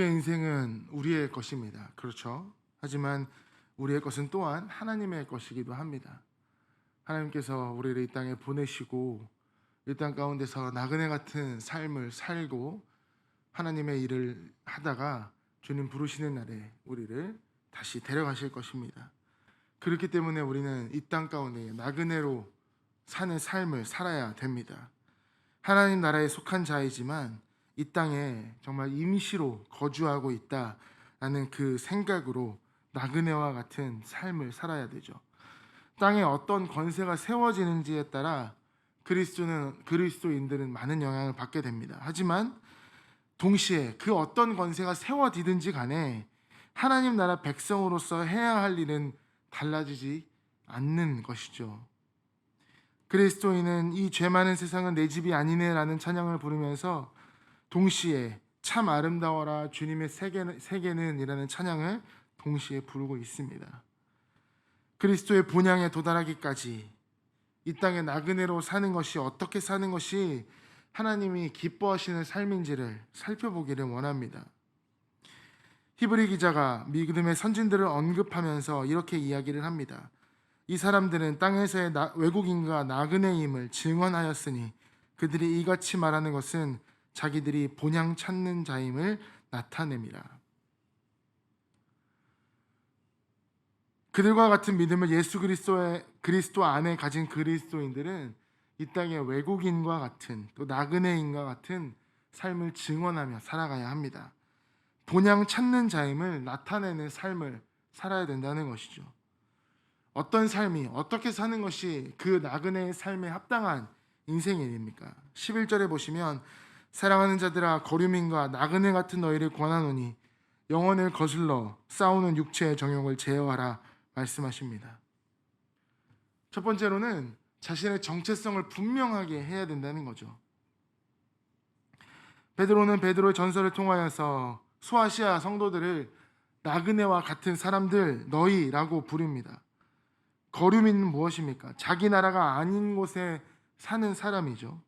우리의 인생은 우리의 것입니다. 그렇죠? 하지만 우리의 것은 또한 하나님의 것이기도 합니다. 하나님께서 우리를 이 땅에 보내시고 이 땅 가운데서 나그네 같은 삶을 살고 하나님의 일을 하다가 주님 부르시는 날에 우리를 다시 데려가실 것입니다. 그렇기 때문에 우리는 이 땅 가운데 나그네로 사는 삶을 살아야 됩니다. 하나님 나라에 속한 자이지만 이 땅에 정말 임시로 거주하고 있다라는 그 생각으로 나그네와 같은 삶을 살아야 되죠. 땅에 어떤 권세가 세워지는지에 따라 그리스도인들은 많은 영향을 받게 됩니다. 하지만 동시에 그 어떤 권세가 세워지든지 간에 하나님 나라 백성으로서 해야 할 일은 달라지지 않는 것이죠. 그리스도인은 이 죄 많은 세상은 내 집이 아니네라는 찬양을 부르면서 동시에 참 아름다워라 주님의 세계는 이라는 찬양을 동시에 부르고 있습니다. 그리스도의 본향에 도달하기까지 이 땅에 나그네로 사는 것이 어떻게 사는 것이 하나님이 기뻐하시는 삶인지를 살펴보기를 원합니다. 히브리 기자가 믿음의 선진들을 언급하면서 이렇게 이야기를 합니다. 이 사람들은 땅에서의 외국인과 나그네임을 증언하였으니 그들이 이같이 말하는 것은 자기들이 본향 찾는 자임을 나타냅니다. 그들과 같은 믿음을 예수 그리스도 안에 가진 그리스도인들은 이 땅의 외국인과 같은 또 나그네인과 같은 삶을 증언하며 살아가야 합니다. 본향 찾는 자임을 나타내는 삶을 살아야 된다는 것이죠. 어떤 삶이 어떻게 사는 것이 그 나그네의 삶에 합당한 인생의 일입니까? 11절에 보시면 사랑하는 자들아 거류민과 나그네 같은 너희를 권하노니 영혼을 거슬러 싸우는 육체의 정욕을 제어하라 말씀하십니다. 첫 번째로는 자신의 정체성을 분명하게 해야 된다는 거죠. 베드로는 베드로의 전설을 통하여서 소아시아 성도들을 나그네와 같은 사람들 너희라고 부릅니다. 거류민은 무엇입니까? 자기 나라가 아닌 곳에 사는 사람이죠.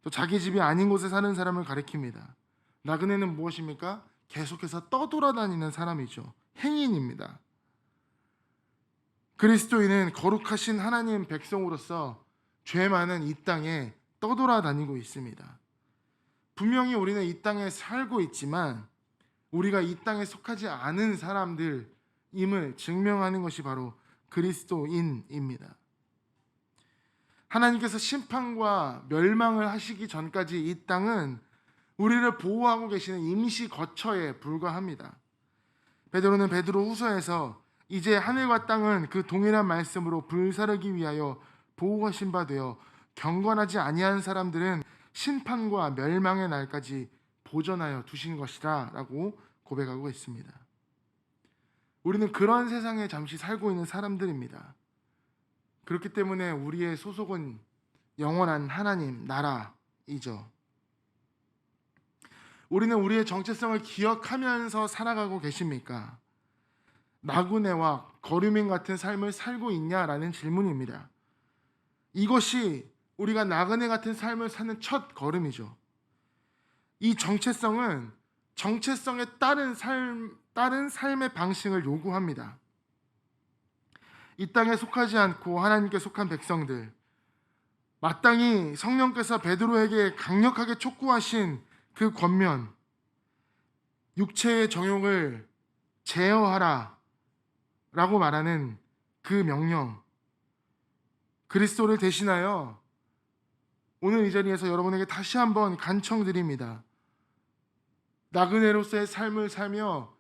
또 자기 집이 아닌 곳에 사는 사람을 가리킵니다. 나그네는 무엇입니까? 계속해서 떠돌아다니는 사람이죠. 행인입니다. 그리스도인은 거룩하신 하나님 백성으로서 죄 많은 이 땅에 떠돌아다니고 있습니다. 분명히 우리는 이 땅에 살고 있지만 우리가 이 땅에 속하지 않은 사람들임을 증명하는 것이 바로 그리스도인입니다. 하나님께서 심판과 멸망을 하시기 전까지 이 땅은 우리를 보호하고 계시는 임시 거처에 불과합니다. 베드로는 베드로후서에서 이제 하늘과 땅은 그 동일한 말씀으로 불사르기 위하여 보호하신 바 되어 경건하지 아니한 사람들은 심판과 멸망의 날까지 보존하여 두신 것이라 라고 고백하고 있습니다. 우리는 그런 세상에 잠시 살고 있는 사람들입니다. 그렇기 때문에 우리의 소속은 영원한 하나님 나라이죠. 우리는 우리의 정체성을 기억하면서 살아가고 계십니까? 나그네와 거류민 같은 삶을 살고 있냐라는 질문입니다. 이것이 우리가 나그네 같은 삶을 사는 첫 걸음이죠. 이 정체성은 정체성에 따른 삶의 방식을 요구합니다. 이 땅에 속하지 않고 하나님께 속한 백성들, 마땅히 성령께서 베드로에게 강력하게 촉구하신 그 권면, 육체의 정욕을 제어하라 라고 말하는 그 명령, 그리스도를 대신하여 오늘 이 자리에서 여러분에게 다시 한번 간청드립니다. 나그네로서의 삶을 살며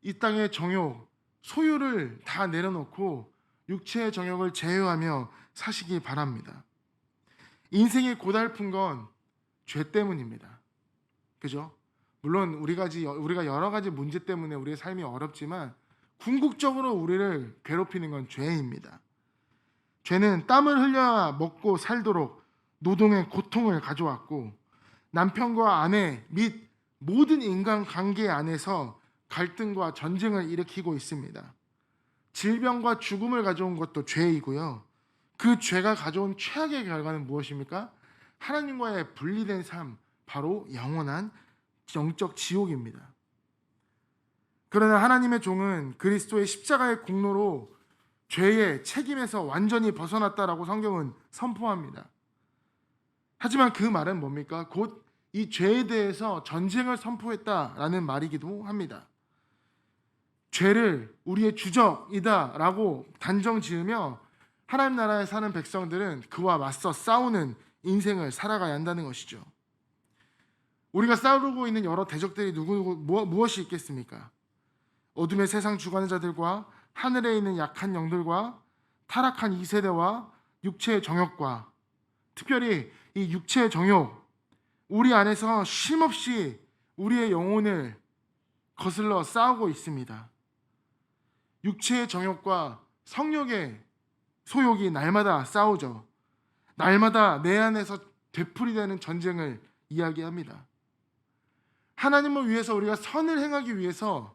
이 땅의 정욕, 소유를 다 내려놓고 육체의 정욕을 제어하며 사시기 바랍니다. 인생이 고달픈 건 죄 때문입니다. 그죠? 물론 우리가 여러 가지 문제 때문에 우리의 삶이 어렵지만 궁극적으로 우리를 괴롭히는 건 죄입니다. 죄는 땀을 흘려 먹고 살도록 노동의 고통을 가져왔고 남편과 아내 및 모든 인간관계 안에서 갈등과 전쟁을 일으키고 있습니다. 질병과 죽음을 가져온 것도 죄이고요. 그 죄가 가져온 최악의 결과는 무엇입니까? 하나님과의 분리된 삶, 바로 영원한 영적 지옥입니다. 그러나 하나님의 종은 그리스도의 십자가의 공로로 죄의 책임에서 완전히 벗어났다라고 성경은 선포합니다. 하지만 그 말은 뭡니까? 곧 이 죄에 대해서 전쟁을 선포했다라는 말이기도 합니다. 죄를 우리의 주적이다라고 단정 지으며 하나님 나라에 사는 백성들은 그와 맞서 싸우는 인생을 살아가야 한다는 것이죠. 우리가 싸우고 있는 여러 대적들이 무엇이 있겠습니까? 어둠의 세상 주관의 자들과 하늘에 있는 약한 영들과 타락한 이 세대와 육체의 정욕과, 특별히 이 육체의 정욕, 우리 안에서 쉼없이 우리의 영혼을 거슬러 싸우고 있습니다. 육체의 정욕과 성욕의 소욕이 날마다 싸우죠. 날마다 내 안에서 되풀이되는 전쟁을 이야기합니다. 하나님을 위해서 우리가 선을 행하기 위해서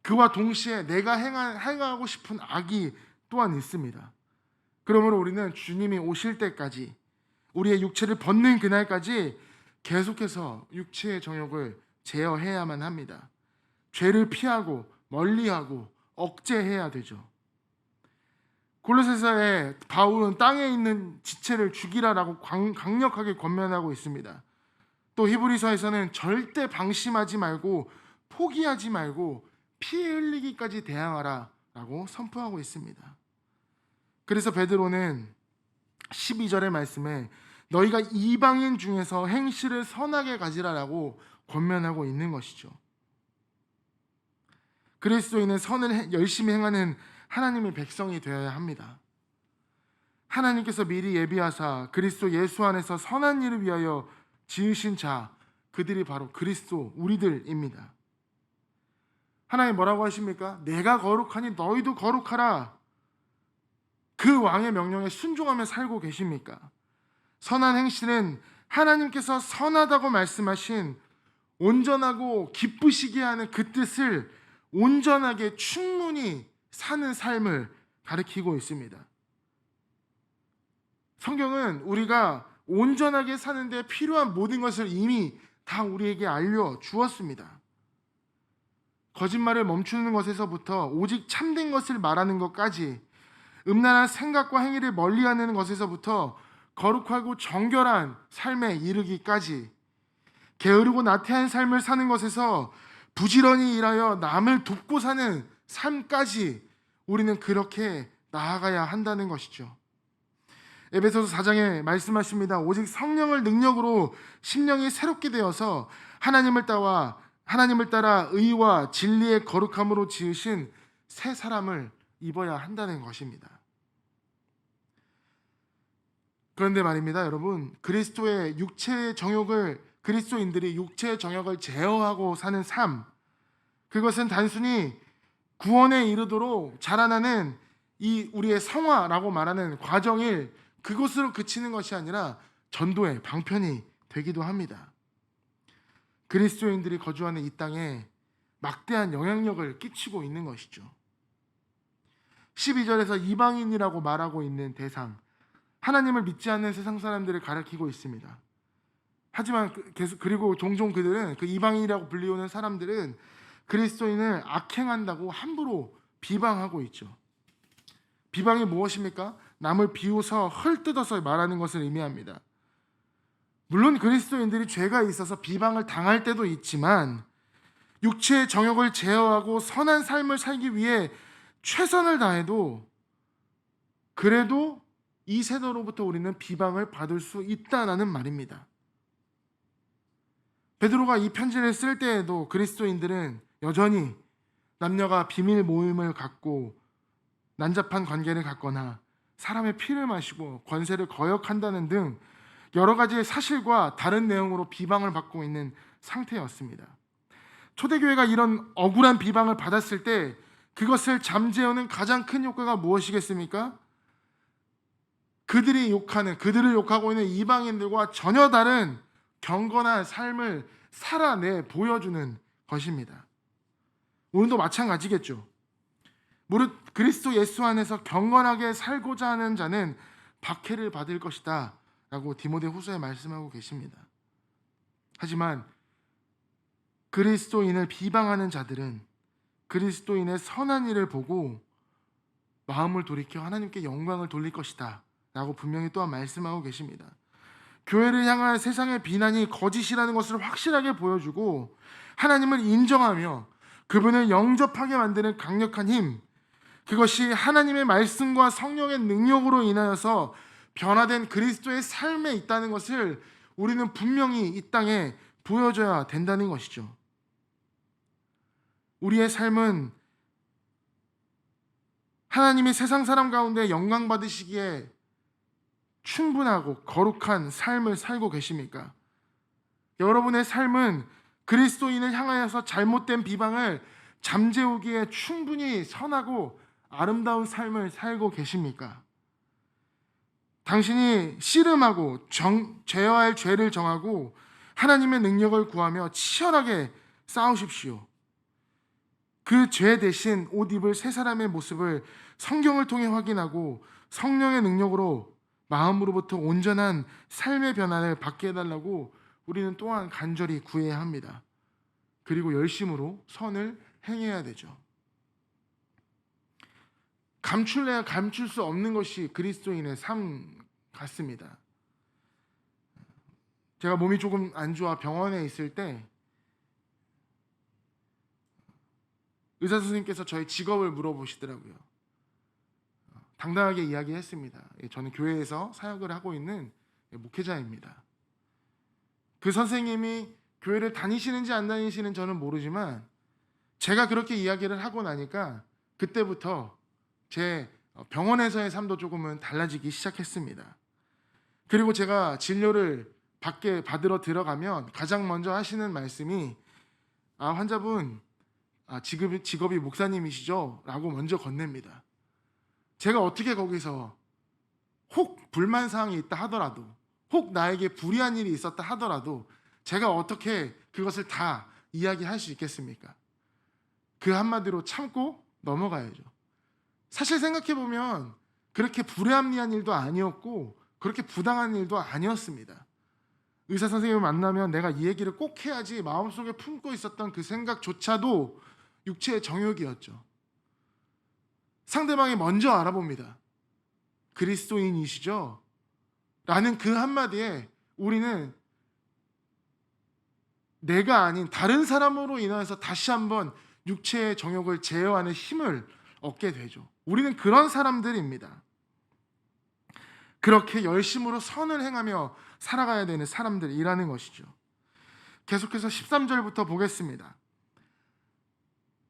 그와 동시에 내가 행하고 싶은 악이 또한 있습니다. 그러므로 우리는 주님이 오실 때까지, 우리의 육체를 벗는 그날까지 계속해서 육체의 정욕을 제어해야만 합니다. 죄를 피하고 멀리하고 억제해야 되죠. 골로새서에 바울은 땅에 있는 지체를 죽이라라고 강력하게 권면하고 있습니다. 또 히브리서에서는 절대 방심하지 말고 포기하지 말고 피 흘리기까지 대항하라라고 선포하고 있습니다. 그래서 베드로는 12절의 말씀에 너희가 이방인 중에서 행실을 선하게 가지라라고 권면하고 있는 것이죠. 그리스도인은 선을 열심히 행하는 하나님의 백성이 되어야 합니다. 하나님께서 미리 예비하사 그리스도 예수 안에서 선한 일을 위하여 지으신 자, 그들이 바로 그리스도 우리들입니다. 하나님 뭐라고 하십니까? 내가 거룩하니 너희도 거룩하라. 그 왕의 명령에 순종하며 살고 계십니까? 선한 행실은 하나님께서 선하다고 말씀하신 온전하고 기쁘시게 하는 그 뜻을 온전하게 충분히 사는 삶을 가리키고 있습니다. 성경은 우리가 온전하게 사는데 필요한 모든 것을 이미 다 우리에게 알려 주었습니다. 거짓말을 멈추는 것에서부터 오직 참된 것을 말하는 것까지, 음란한 생각과 행위를 멀리하는 것에서부터 거룩하고 정결한 삶에 이르기까지, 게으르고 나태한 삶을 사는 것에서 부지런히 일하여 남을 돕고 사는 삶까지 우리는 그렇게 나아가야 한다는 것이죠. 에베소서 4장에 말씀하십니다. 오직 성령을 능력으로 심령이 새롭게 되어서 하나님을 따라 의와 진리의 거룩함으로 지으신 새 사람을 입어야 한다는 것입니다. 그런데 말입니다, 여러분, 그리스도인들이 육체의 정욕을 제어하고 사는 삶, 그것은 단순히 구원에 이르도록 자라나는 이 우리의 성화라고 말하는 과정일 그것으로 그치는 것이 아니라 전도의 방편이 되기도 합니다. 그리스도인들이 거주하는 이 땅에 막대한 영향력을 끼치고 있는 것이죠. 12절에서 이방인이라고 말하고 있는 대상, 하나님을 믿지 않는 세상 사람들을 가리키고 있습니다. 하지만 그리고 종종 그들은, 그 이방인이라고 불리우는 사람들은 그리스도인을 악행한다고 함부로 비방하고 있죠. 비방이 무엇입니까? 남을 비웃어 헐뜯어서 말하는 것을 의미합니다. 물론 그리스도인들이 죄가 있어서 비방을 당할 때도 있지만 육체의 정욕을 제어하고 선한 삶을 살기 위해 최선을 다해도 그래도 이 세대로부터 우리는 비방을 받을 수 있다는 말입니다. 베드로가 이 편지를 쓸 때에도 그리스도인들은 여전히 남녀가 비밀 모임을 갖고 난잡한 관계를 갖거나 사람의 피를 마시고 권세를 거역한다는 등 여러 가지의 사실과 다른 내용으로 비방을 받고 있는 상태였습니다. 초대교회가 이런 억울한 비방을 받았을 때 그것을 잠재우는 가장 큰 효과가 무엇이겠습니까? 그들을 욕하고 있는 이방인들과 전혀 다른 경건한 삶을 살아내 보여주는 것입니다. 오늘도 마찬가지겠죠. 무릇 그리스도 예수 안에서 경건하게 살고자 하는 자는 박해를 받을 것이다 라고 디모데 후서에 말씀하고 계십니다. 하지만 그리스도인을 비방하는 자들은 그리스도인의 선한 일을 보고 마음을 돌이켜 하나님께 영광을 돌릴 것이다 라고 분명히 또한 말씀하고 계십니다. 교회를 향한 세상의 비난이 거짓이라는 것을 확실하게 보여주고 하나님을 인정하며 그분을 영접하게 만드는 강력한 힘, 그것이 하나님의 말씀과 성령의 능력으로 인하여서 변화된 그리스도의 삶에 있다는 것을 우리는 분명히 이 땅에 보여줘야 된다는 것이죠. 우리의 삶은 하나님이 세상 사람 가운데 영광 받으시기에 충분하고 거룩한 삶을 살고 계십니까? 여러분의 삶은 그리스도인을 향하여서 잘못된 비방을 잠재우기에 충분히 선하고 아름다운 삶을 살고 계십니까? 당신이 씨름하고 죄와할 죄를 정하고 하나님의 능력을 구하며 치열하게 싸우십시오. 그 죄 대신 옷 입을 새 사람의 모습을 성경을 통해 확인하고 성령의 능력으로 마음으로부터 온전한 삶의 변화를 받게 해달라고 우리는 또한 간절히 구해야 합니다. 그리고 열심으로 선을 행해야 되죠. 감출래야 감출 수 없는 것이 그리스도인의 삶 같습니다. 제가 몸이 조금 안 좋아 병원에 있을 때 의사 선생님께서 저의 직업을 물어보시더라고요. 당당하게 이야기했습니다. 저는 교회에서 사역을 하고 있는 목회자입니다. 그 선생님이 교회를 다니시는지 안 다니시는지 저는 모르지만 제가 그렇게 이야기를 하고 나니까 그때부터 제 병원에서의 삶도 조금은 달라지기 시작했습니다. 그리고 제가 진료를 받으러 들어가면 가장 먼저 하시는 말씀이 환자분 직업이 목사님이시죠? 라고 먼저 건넵니다. 제가 어떻게 거기서 혹 불만사항이 있다 하더라도 혹 나에게 불이한 일이 있었다 하더라도 제가 어떻게 그것을 다 이야기할 수 있겠습니까? 그 한마디로 참고 넘어가야죠. 사실 생각해보면 그렇게 불합리한 일도 아니었고 그렇게 부당한 일도 아니었습니다. 의사 선생님을 만나면 내가 이 얘기를 꼭 해야지 마음속에 품고 있었던 그 생각조차도 육체의 정욕이었죠. 상대방이 먼저 알아봅니다. 그리스도인이시죠? 라는 그 한마디에 우리는 내가 아닌 다른 사람으로 인해서 다시 한번 육체의 정욕을 제어하는 힘을 얻게 되죠. 우리는 그런 사람들입니다. 그렇게 열심으로 선을 행하며 살아가야 되는 사람들이라는 것이죠. 계속해서 13절부터 보겠습니다.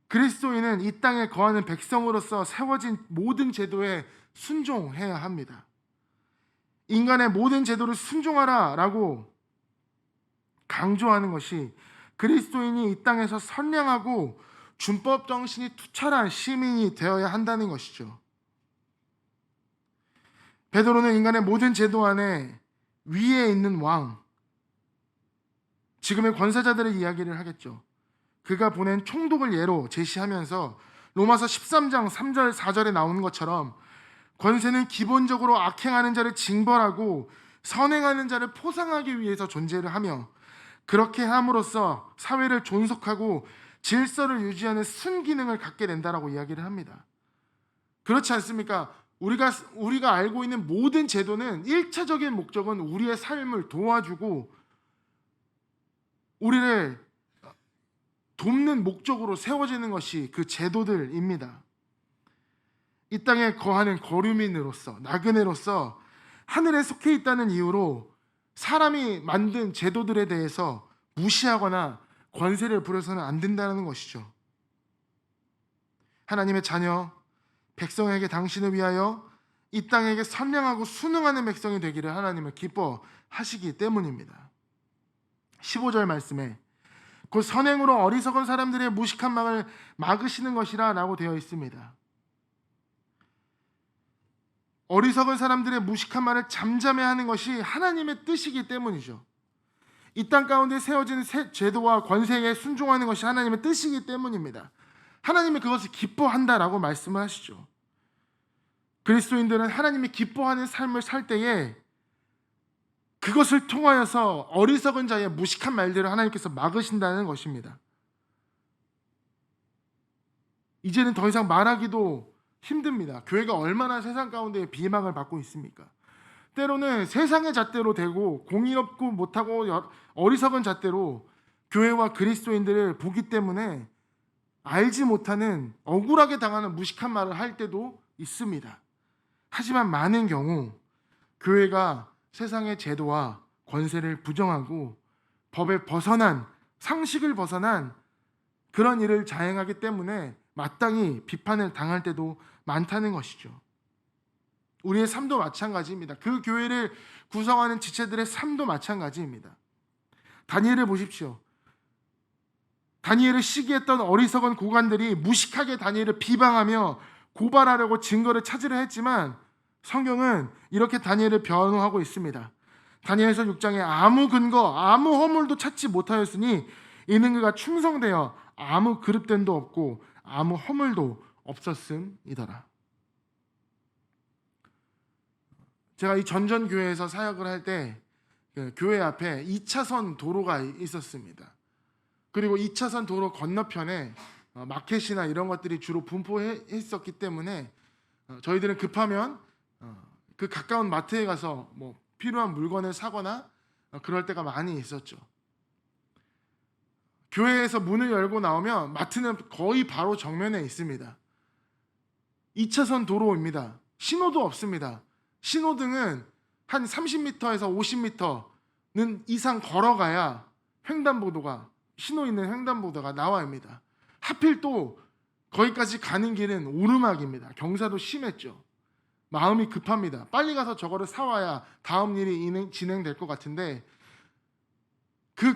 그리스도인은 이 땅에 거하는 백성으로서 세워진 모든 제도에 순종해야 합니다. 인간의 모든 제도를 순종하라 라고 강조하는 것이 그리스도인이 이 땅에서 선량하고 준법 정신이 투철한 시민이 되어야 한다는 것이죠. 베드로는 인간의 모든 제도 안에 위에 있는 왕, 지금의 권세자들의 이야기를 하겠죠. 그가 보낸 총독을 예로 제시하면서 로마서 13장 3절 4절에 나오는 것처럼 권세는 기본적으로 악행하는 자를 징벌하고 선행하는 자를 포상하기 위해서 존재를 하며 그렇게 함으로써 사회를 존속하고 질서를 유지하는 순기능을 갖게 된다라고 이야기를 합니다. 그렇지 않습니까? 우리가 알고 있는 모든 제도는 1차적인 목적은 우리의 삶을 도와주고 우리를 돕는 목적으로 세워지는 것이 그 제도들입니다. 이 땅에 거하는 거류민으로서 나그네로서 하늘에 속해 있다는 이유로 사람이 만든 제도들에 대해서 무시하거나 권세를 부려서는 안 된다는 것이죠. 하나님의 자녀 백성에게 당신을 위하여 이 땅에게 선량하고 순응하는 백성이 되기를 하나님을 기뻐하시기 때문입니다. 15절 말씀에 그 선행으로 어리석은 사람들의 무식한 망을 막으시는 것이라 라고 되어 있습니다. 어리석은 사람들의 무식한 말을 잠잠해 하는 것이 하나님의 뜻이기 때문이죠. 이 땅 가운데 세워진 제도와 권세에 순종하는 것이 하나님의 뜻이기 때문입니다. 하나님이 그것을 기뻐한다라고 말씀을 하시죠. 그리스도인들은 하나님이 기뻐하는 삶을 살 때에 그것을 통하여서 어리석은 자의 무식한 말들을 하나님께서 막으신다는 것입니다. 이제는 더 이상 말하기도 힘듭니다. 교회가 얼마나 세상 가운데 비방을 받고 있습니까? 때로는 세상의 잣대로 되고 공의롭고 못하고 어리석은 잣대로 교회와 그리스도인들을 보기 때문에 알지 못하는 억울하게 당하는 무식한 말을 할 때도 있습니다. 하지만 많은 경우 교회가 세상의 제도와 권세를 부정하고 법에 벗어난, 상식을 벗어난 그런 일을 자행하기 때문에 마땅히 비판을 당할 때도 많다는 것이죠. 우리의 삶도 마찬가지입니다. 그 교회를 구성하는 지체들의 삶도 마찬가지입니다. 다니엘을 보십시오. 다니엘을 시기했던 어리석은 고관들이 무식하게 다니엘을 비방하며 고발하려고 증거를 찾으려 했지만 성경은 이렇게 다니엘을 변호하고 있습니다. 다니엘서 6장에 아무 근거, 아무 허물도 찾지 못하였으니 이는 그가 충성되어 아무 그릇됨도 없고 아무 허물도 없었음이더라. 제가 이 전전교회에서 사역을 할 때 교회 앞에 2차선 도로가 있었습니다. 그리고 2차선 도로 건너편에 마켓이나 이런 것들이 주로 분포했었기 때문에 저희들은 급하면 그 가까운 마트에 가서 뭐 필요한 물건을 사거나 그럴 때가 많이 있었죠. 교회에서 문을 열고 나오면 마트는 거의 바로 정면에 있습니다. 2차선 도로입니다. 신호도 없습니다. 신호등은 한 30m에서 50m는 이상 걸어가야 횡단보도가, 신호 있는 횡단보도가 나와야 합니다. 하필 또 거기까지 가는 길은 오르막입니다. 경사도 심했죠. 마음이 급합니다. 빨리 가서 저거를 사와야 다음 일이 진행될 것 같은데 그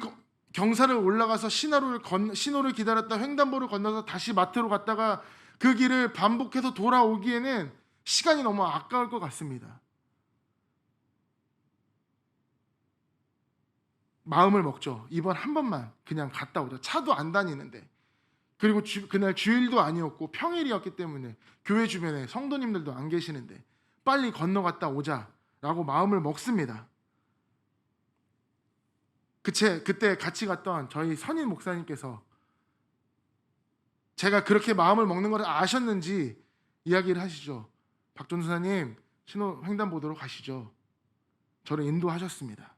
경사를 올라가서 신호를 기다렸다 횡단보도를 건너서 다시 마트로 갔다가 그 길을 반복해서 돌아오기에는 시간이 너무 아까울 것 같습니다. 마음을 먹죠. 이번 한 번만 그냥 갔다 오자. 차도 안 다니는데. 그리고 그날 주일도 아니었고 평일이었기 때문에 교회 주변에 성도님들도 안 계시는데 빨리 건너갔다 오자라고 마음을 먹습니다. 그때 같이 갔던 저희 선임 목사님께서 제가 그렇게 마음을 먹는 걸 아셨는지 이야기를 하시죠. 박 전도사님, 신호 횡단보도로 가시죠. 저를 인도하셨습니다.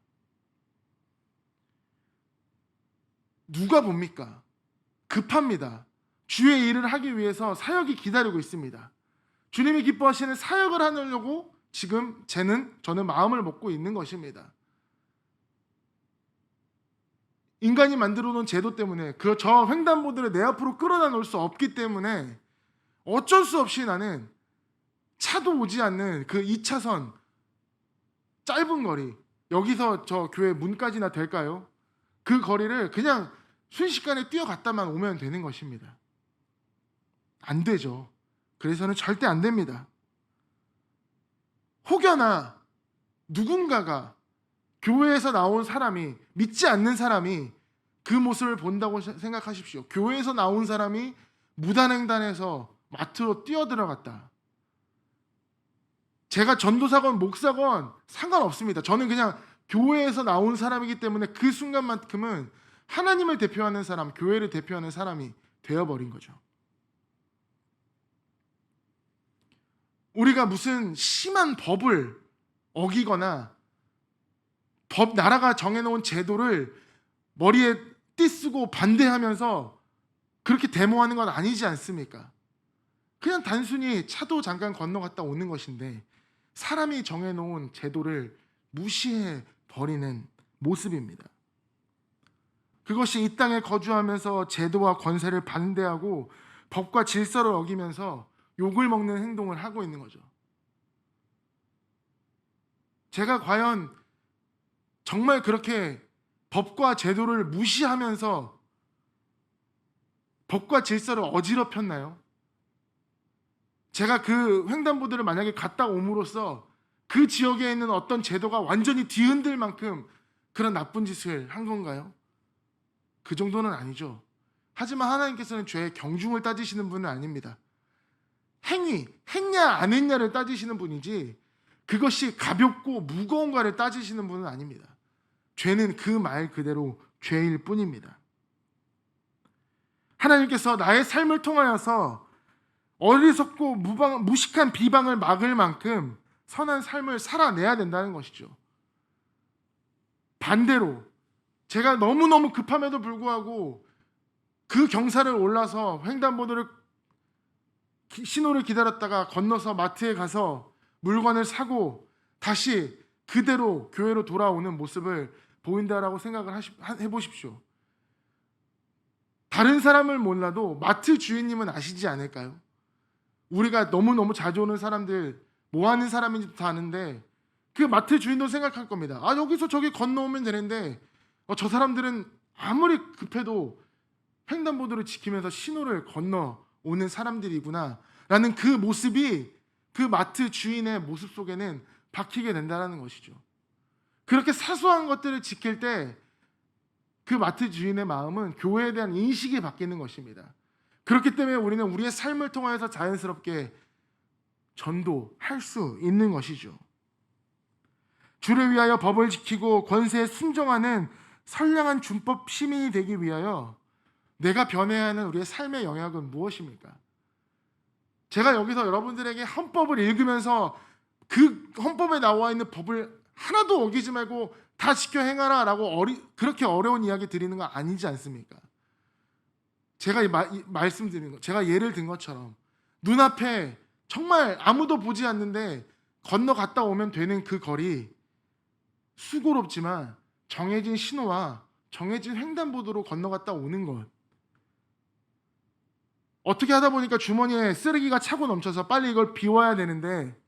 누가 봅니까? 급합니다. 주의 일을 하기 위해서 사역이 기다리고 있습니다. 주님이 기뻐하시는 사역을 하려고 지금 저는 마음을 먹고 있는 것입니다. 인간이 만들어 놓은 제도 때문에 저 횡단보도를 내 앞으로 끌어다 놓을 수 없기 때문에 어쩔 수 없이 나는 차도 오지 않는 그 2차선 짧은 거리, 여기서 저 교회 문까지나 될까요? 그 거리를 그냥 순식간에 뛰어갔다만 오면 되는 것입니다. 안 되죠. 그래서는 절대 안 됩니다. 혹여나 누군가가 교회에서 나온 사람이, 믿지 않는 사람이 그 모습을 본다고 생각하십시오. 교회에서 나온 사람이 무단횡단해서 마트로 뛰어들어갔다. 제가 전도사건 목사건 상관없습니다. 저는 그냥 교회에서 나온 사람이기 때문에 그 순간만큼은 하나님을 대표하는 사람, 교회를 대표하는 사람이 되어버린 거죠. 우리가 무슨 심한 법을 어기거나 나라가 정해놓은 제도를 머리에 띠쓰고 반대하면서 그렇게 데모하는 건 아니지 않습니까? 그냥 단순히 차도 잠깐 건너갔다 오는 것인데 사람이 정해놓은 제도를 무시해 버리는 모습입니다. 그것이 이 땅에 거주하면서 제도와 권세를 반대하고 법과 질서를 어기면서 욕을 먹는 행동을 하고 있는 거죠. 제가 과연 정말 그렇게 법과 제도를 무시하면서 법과 질서를 어지럽혔나요? 제가 그 횡단보도를 만약에 갔다 옴으로써 그 지역에 있는 어떤 제도가 완전히 뒤흔들 만큼 그런 나쁜 짓을 한 건가요? 그 정도는 아니죠. 하지만 하나님께서는 죄의 경중을 따지시는 분은 아닙니다. 했냐 안 했냐를 따지시는 분이지 그것이 가볍고 무거운가를 따지시는 분은 아닙니다. 죄는 그 말 그대로 죄일 뿐입니다. 하나님께서 나의 삶을 통하여서 어리석고 무식한 비방을 막을 만큼 선한 삶을 살아내야 된다는 것이죠. 반대로 제가 너무너무 급함에도 불구하고 그 경사를 올라서 횡단보도를 신호를 기다렸다가 건너서 마트에 가서 물건을 사고 다시 그대로 교회로 돌아오는 모습을 보인다라고 생각을 해보십시오. 다른 사람을 몰라도 마트 주인님은 아시지 않을까요? 우리가 너무너무 자주 오는 사람들 뭐 하는 사람인지도 다 아는데 그 마트 주인도 생각할 겁니다. 아, 여기서 저기 건너오면 되는데 저 사람들은 아무리 급해도 횡단보도를 지키면서 신호를 건너오는 사람들이구나 라는 그 모습이 그 마트 주인의 모습 속에는 박히게 된다는 것이죠. 그렇게 사소한 것들을 지킬 때 그 마트 주인의 마음은 교회에 대한 인식이 바뀌는 것입니다. 그렇기 때문에 우리는 우리의 삶을 통해서 자연스럽게 전도할 수 있는 것이죠. 주를 위하여 법을 지키고 권세에 순종하는 선량한 준법 시민이 되기 위하여 내가 변해야 하는 우리의 삶의 영역은 무엇입니까? 제가 여기서 여러분들에게 헌법을 읽으면서 그 헌법에 나와 있는 법을 하나도 어기지 말고 다 지켜 행하라 라고 그렇게 어려운 이야기 드리는 거 아니지 않습니까? 제가 말씀드린 거, 제가 예를 든 것처럼 눈앞에 정말 아무도 보지 않는데 건너갔다 오면 되는 그 거리, 수고롭지만 정해진 신호와 정해진 횡단보도로 건너갔다 오는 것, 어떻게 하다 보니까 주머니에 쓰레기가 차고 넘쳐서 빨리 이걸 비워야 되는데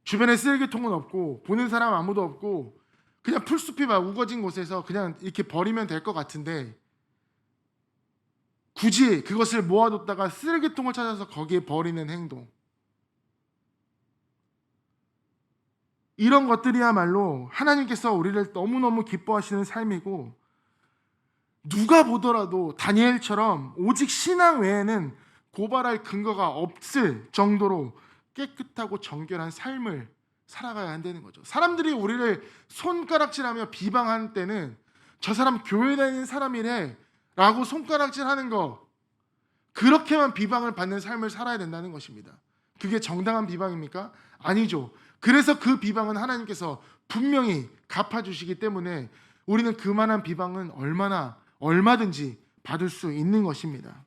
주변에 쓰레기통은 없고 보는 사람 아무도 없고 그냥 풀숲이 막 우거진 곳에서 그냥 이렇게 버리면 될 것 같은데 굳이 그것을 모아뒀다가 쓰레기통을 찾아서 거기에 버리는 행동, 이런 것들이야말로 하나님께서 우리를 너무너무 기뻐하시는 삶이고, 누가 보더라도 다니엘처럼 오직 신앙 외에는 고발할 근거가 없을 정도로 깨끗하고 정결한 삶을 살아가야 한다는 거죠. 사람들이 우리를 손가락질하며 비방하는 때는 저 사람 교회 다니는 사람이래 라고 손가락질하는 거, 그렇게만 비방을 받는 삶을 살아야 된다는 것입니다. 그게 정당한 비방입니까? 아니죠. 그래서 그 비방은 하나님께서 분명히 갚아주시기 때문에 우리는 그만한 비방은 얼마든지 받을 수 있는 것입니다.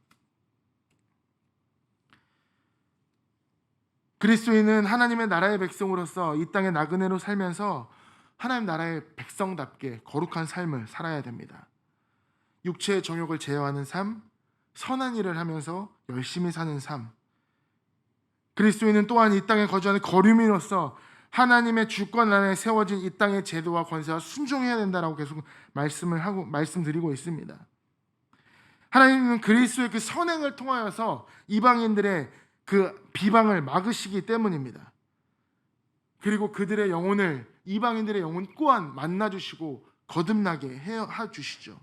그리스도인은 하나님의 나라의 백성으로서 이 땅의 나그네로 살면서 하나님 나라의 백성답게 거룩한 삶을 살아야 됩니다. 육체의 정욕을 제어하는 삶, 선한 일을 하면서 열심히 사는 삶. 그리스도인은 또한 이 땅에 거주하는 거류민으로서 하나님의 주권 안에 세워진 이 땅의 제도와 권세와 순종해야 된다라고 계속 말씀드리고 있습니다. 하나님은 그리스도의 그 선행을 통하여서 이방인들의 그 비방을 막으시기 때문입니다. 그리고 그들의 영혼을, 이방인들의 영혼 또한 만나주시고 거듭나게 해주시죠.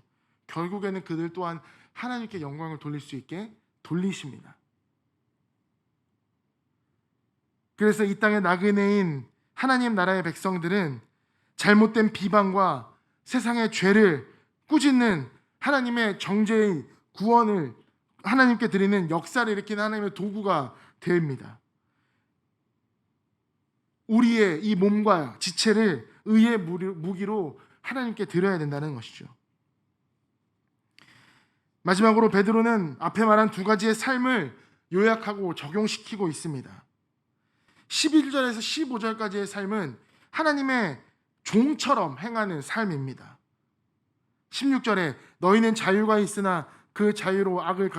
결국에는 그들 또한 하나님께 영광을 돌릴 수 있게 돌리십니다. 그래서 이 땅의 나그네인 하나님 나라의 백성들은 잘못된 비방과 세상의 죄를 꾸짖는 하나님의 정죄의 구원을 하나님께 드리는 역사를 일으키는 하나님의 도구가 됩니다. 우리의 이 몸과 지체를 의의 무기로 하나님께 드려야 된다는 것이죠. 마지막으로 베드로는 앞에 말한 두 가지의 삶을 요약하고 적용시키고 있습니다. 11절에서 15절까지의 삶은 하나님의 종처럼 행하는 삶입니다. 16절에 너희는 자유가 있으나 그 자유로 악을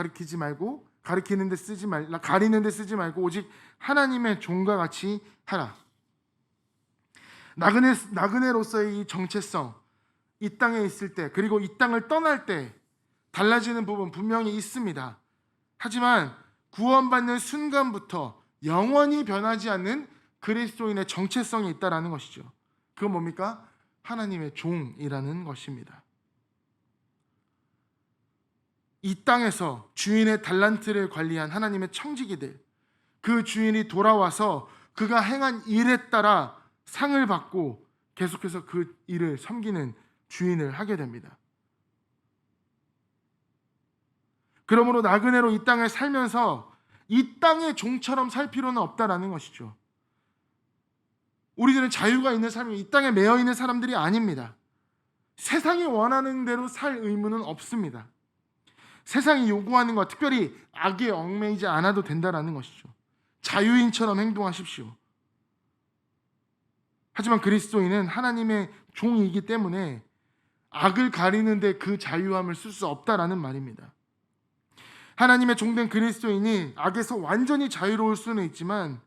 가리키는 데 쓰지 말고 오직 하나님의 종과 같이 하라. 나그네로서의 이 정체성, 이 땅에 있을 때 그리고 이 땅을 떠날 때 달라지는 부분 분명히 있습니다. 하지만 구원받는 순간부터 영원히 변하지 않는 그리스도인의 정체성이 있다라는 것이죠. 그건 뭡니까? 하나님의 종이라는 것입니다. 이 땅에서 주인의 달란트를 관리한 하나님의 청지기들, 그 주인이 돌아와서 그가 행한 일에 따라 상을 받고 계속해서 그 일을 섬기는 주인을 하게 됩니다. 그러므로 나그네로 이 땅을 살면서 이 땅의 종처럼 살 필요는 없다라는 것이죠. 우리들은 자유가 있는 삶이 이 땅에 매여 있는 사람들이 아닙니다. 세상이 원하는 대로 살 의무는 없습니다. 세상이 요구하는 것, 특별히 악에 얽매이지 않아도 된다라는 것이죠. 자유인처럼 행동하십시오. 하지만 그리스도인은 하나님의 종이기 때문에 악을 가리는데 그 자유함을 쓸 수 없다라는 말입니다. 하나님의 종된 그리스도인이 악에서 완전히 자유로울 수는 있지만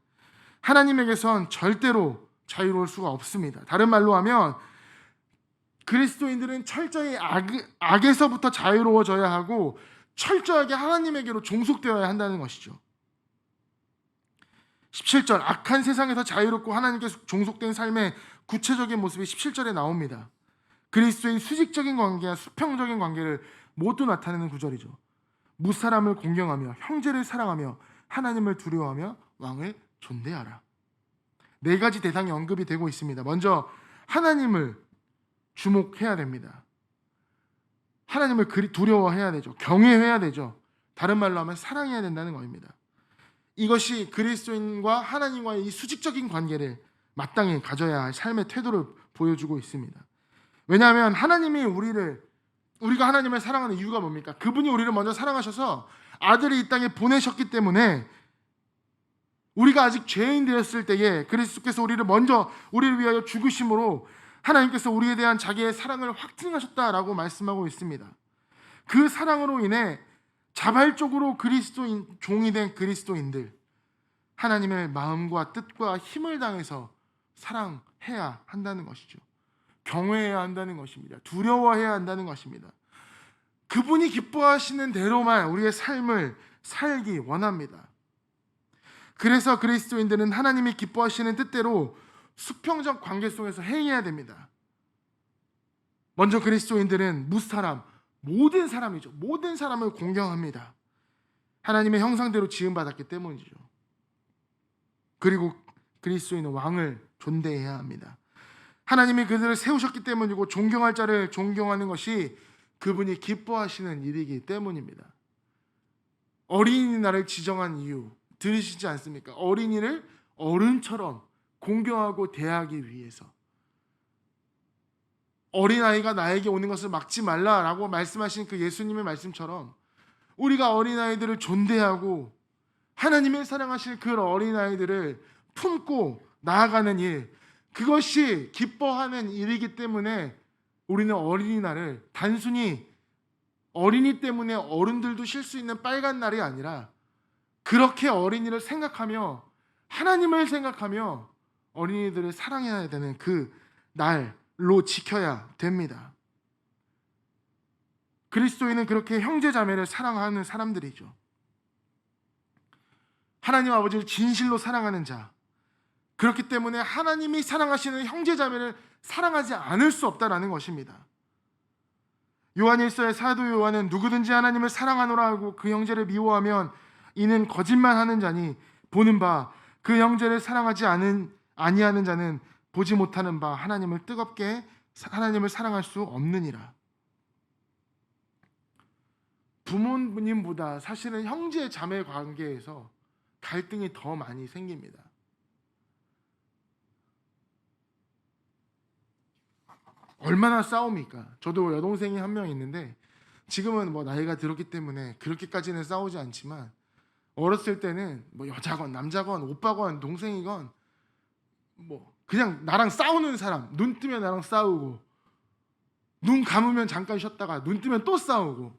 하나님에게선 절대로 자유로울 수가 없습니다. 다른 말로 하면 그리스도인들은 철저히 악에서부터 자유로워져야 하고 철저하게 하나님에게로 종속되어야 한다는 것이죠. 17절, 악한 세상에서 자유롭고 하나님께 종속된 삶의 구체적인 모습이 17절에 나옵니다. 그리스도의 수직적인 관계와 수평적인 관계를 모두 나타내는 구절이죠. 무사람을 공경하며 형제를 사랑하며 하나님을 두려워하며 왕을 존대하라. 네 가지 대상이 언급이 되고 있습니다. 먼저 하나님을 주목해야 됩니다. 하나님을 두려워해야 되죠. 경외해야 되죠. 다른 말로 하면 사랑해야 된다는 것입니다. 이것이 그리스도인과 하나님과의 이 수직적인 관계를 마땅히 가져야 할 삶의 태도를 보여주고 있습니다. 왜냐하면 우리가 하나님을 사랑하는 이유가 뭡니까? 그분이 우리를 먼저 사랑하셔서 아들을 이 땅에 보내셨기 때문에 우리가 아직 죄인 되었을 때에 그리스도께서 우리를 위하여 죽으심으로 하나님께서 우리에 대한 자기의 사랑을 확증하셨다라고 말씀하고 있습니다. 그 사랑으로 인해 자발적으로 그리스도인 종이 된 그리스도인들, 하나님의 마음과 뜻과 힘을 당해서 사랑해야 한다는 것이죠. 경외해야 한다는 것입니다. 두려워해야 한다는 것입니다. 그분이 기뻐하시는 대로만 우리의 삶을 살기 원합니다. 그래서 그리스도인들은 하나님이 기뻐하시는 뜻대로 수평적 관계 속에서 행해야 됩니다. 먼저 그리스도인들은 무사람, 모든 사람이죠. 모든 사람을 공경합니다. 하나님의 형상대로 지음받았기 때문이죠. 그리고 그리스도인은 왕을 존대해야 합니다. 하나님이 그들을 세우셨기 때문이고 존경할 자를 존경하는 것이 그분이 기뻐하시는 일이기 때문입니다. 어린이날을 지정한 이유 들으시지 않습니까? 어린이를 어른처럼 공경하고 대하기 위해서. 어린아이가 나에게 오는 것을 막지 말라라고 말씀하신 그 예수님의 말씀처럼 우리가 어린아이들을 존대하고 하나님의 사랑하실 그 어린아이들을 품고 나아가는 일, 그것이 기뻐하는 일이기 때문에 우리는 어린이날을 단순히 어린이 때문에 어른들도 쉴 수 있는 빨간 날이 아니라 그렇게 어린이를 생각하며 하나님을 생각하며 어린이들을 사랑해야 되는 그 날로 지켜야 됩니다. 그리스도인은 그렇게 형제자매를 사랑하는 사람들이죠. 하나님 아버지를 진실로 사랑하는 자, 그렇기 때문에 하나님이 사랑하시는 형제자매를 사랑하지 않을 수 없다라는 것입니다. 요한일서의 사도 요한은 누구든지 하나님을 사랑하노라 하고 그 형제를 미워하면 이는 거짓말하는 자니 보는 바 그 형제를 사랑하지 아니하는 자는 보지 못하는 바 하나님을 사랑할 수 없느니라. 부모님보다 사실은 형제 자매 관계에서 갈등이 더 많이 생깁니다. 얼마나 싸웁니까? 저도 여동생이 한 명 있는데 지금은 나이가 들었기 때문에 그렇게까지는 싸우지 않지만 어렸을 때는 여자건 남자건 오빠건 동생이건 그냥 나랑 싸우는 사람, 눈 뜨면 나랑 싸우고 눈 감으면 잠깐 쉬었다가 눈 뜨면 또 싸우고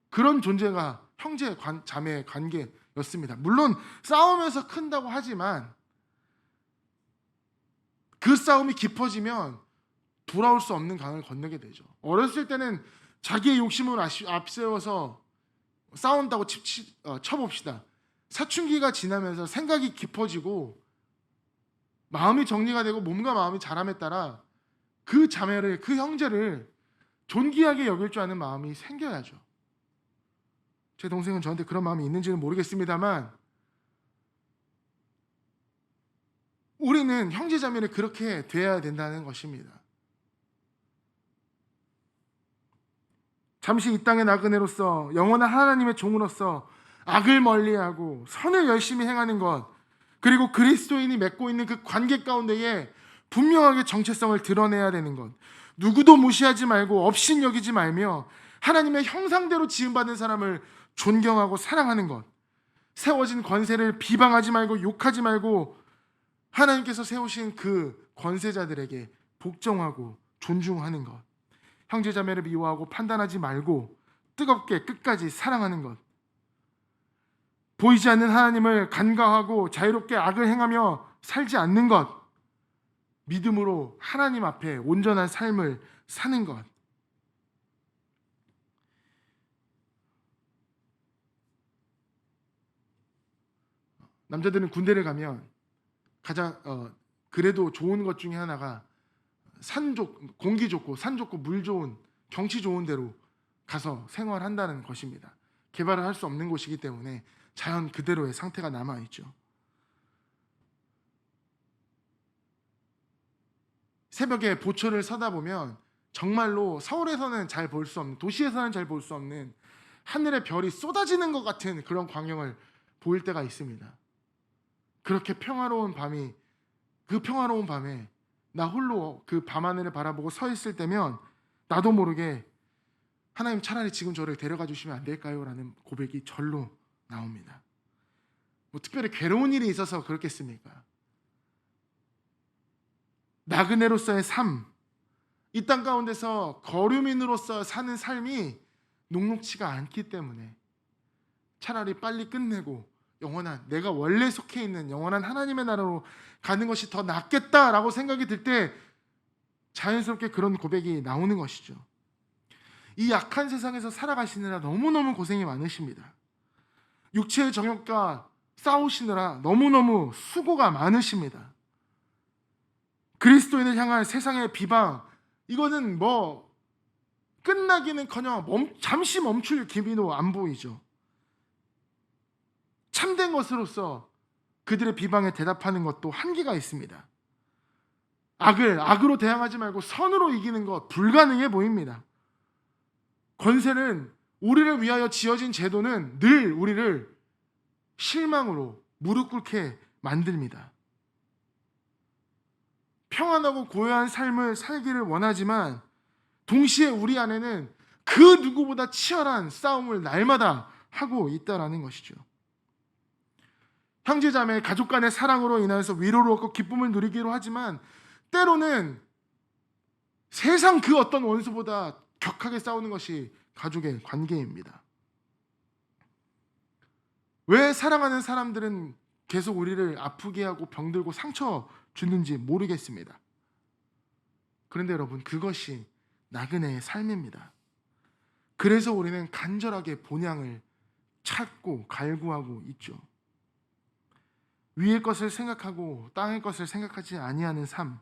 그런 존재가 형제 자매 관계였습니다. 물론 싸우면서 큰다고 하지만 그 싸움이 깊어지면 돌아올 수 없는 강을 건너게 되죠. 어렸을 때는 자기의 욕심을 앞세워서 싸운다고 쳐봅시다. 사춘기가 지나면서 생각이 깊어지고 마음이 정리가 되고 몸과 마음이 자람에 따라 그 자매를, 그 형제를 존귀하게 여길 줄 아는 마음이 생겨야죠. 제 동생은 저한테 그런 마음이 있는지는 모르겠습니다만 우리는 형제자매를 그렇게 대해야 된다는 것입니다. 잠시 이 땅의 나그네로서 영원한 하나님의 종으로서 악을 멀리하고 선을 열심히 행하는 것, 그리고 그리스도인이 맺고 있는 그 관계 가운데에 분명하게 정체성을 드러내야 되는 것, 누구도 무시하지 말고 업신여기지 말며 하나님의 형상대로 지음받은 사람을 존경하고 사랑하는 것, 세워진 권세를 비방하지 말고 욕하지 말고 하나님께서 세우신 그 권세자들에게 복종하고 존중하는 것, 형제자매를 미워하고 판단하지 말고 뜨겁게 끝까지 사랑하는 것, 보이지 않는 하나님을 간과하고 자유롭게 악을 행하며 살지 않는 것, 믿음으로 하나님 앞에 온전한 삶을 사는 것. 남자들은 군대를 가면 가장 그래도 좋은 것 중에 하나가 공기 좋고 산 좋고 물 좋은 경치 좋은 데로 가서 생활한다는 것입니다. 개발을 할 수 없는 곳이기 때문에 자연 그대로의 상태가 남아 있죠. 새벽에 보초를 서다 보면 정말로 서울에서는 잘 볼 수 없는, 도시에서는 잘 볼 수 없는 하늘의 별이 쏟아지는 것 같은 그런 광경을 보일 때가 있습니다. 그렇게 그 평화로운 밤에 나 홀로 그 밤하늘을 바라보고 서 있을 때면 나도 모르게 하나님, 차라리 지금 저를 데려가 주시면 안 될까요? 라는 고백이 절로 나옵니다. 뭐 특별히 괴로운 일이 있어서 그렇겠습니까? 나그네로서의 삶, 이 땅 가운데서 거류민으로서 사는 삶이 녹록치가 않기 때문에 차라리 빨리 끝내고 영원한, 내가 원래 속해 있는 영원한 하나님의 나라로 가는 것이 더 낫겠다라고 생각이 들 때 자연스럽게 그런 고백이 나오는 것이죠. 이 약한 세상에서 살아가시느라 너무너무 고생이 많으십니다. 육체의 정욕과 싸우시느라 너무너무 수고가 많으십니다. 그리스도인을 향한 세상의 비방, 이거는 뭐 끝나기는커녕 잠시 멈출 기미도 안 보이죠. 참된 것으로서 그들의 비방에 대답하는 것도 한계가 있습니다. 악을 악으로 대항하지 말고 선으로 이기는 것 불가능해 보입니다. 권세는, 우리를 위하여 지어진 제도는 늘 우리를 실망으로 무릎 꿇게 만듭니다. 평안하고 고요한 삶을 살기를 원하지만 동시에 우리 안에는 그 누구보다 치열한 싸움을 날마다 하고 있다라는 것이죠. 형제자매, 가족 간의 사랑으로 인해서 위로를 얻고 기쁨을 누리기로 하지만 때로는 세상 그 어떤 원수보다 격하게 싸우는 것이 가족의 관계입니다. 왜 사랑하는 사람들은 계속 우리를 아프게 하고 병들고 상처 주는지 모르겠습니다. 그런데 여러분, 그것이 나그네의 삶입니다. 그래서 우리는 간절하게 본향을 찾고 갈구하고 있죠. 위의 것을 생각하고 땅의 것을 생각하지 아니하는 삶,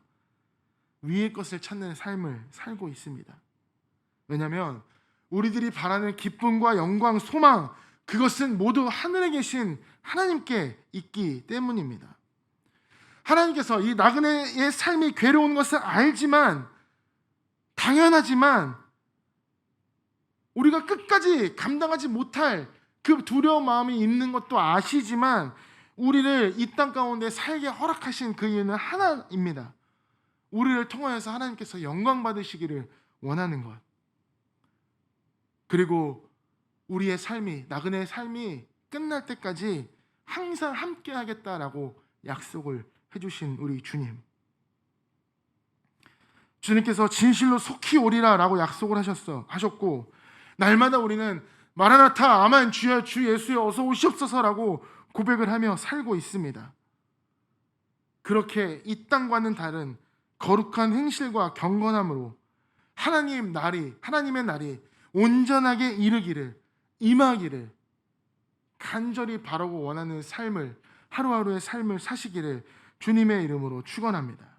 위의 것을 찾는 삶을 살고 있습니다. 왜냐하면 우리들이 바라는 기쁨과 영광, 소망, 그것은 모두 하늘에 계신 하나님께 있기 때문입니다. 하나님께서 이 나그네의 삶이 괴로운 것을 알지만, 당연하지만 우리가 끝까지 감당하지 못할 그 두려운 마음이 있는 것도 아시지만 우리를 이 땅 가운데 살게 허락하신 그 이유는 하나입니다. 우리를 통하여서 하나님께서 영광 받으시기를 원하는 것. 그리고 우리의 삶이, 나그네의 삶이 끝날 때까지 항상 함께 하겠다라고 약속을 해주신 우리 주님. 주님께서 진실로 속히 오리라 라고 약속을 하셨고, 날마다 우리는 마라나타, 아멘, 주여, 주 예수여 어서 오시옵소서라고 고백을 하며 살고 있습니다. 그렇게 이 땅과는 다른 거룩한 행실과 경건함으로 하나님의 날이 온전하게 이르기를, 임하기를 간절히 바라고 원하는 삶을, 하루하루의 삶을 사시기를 주님의 이름으로 축원합니다.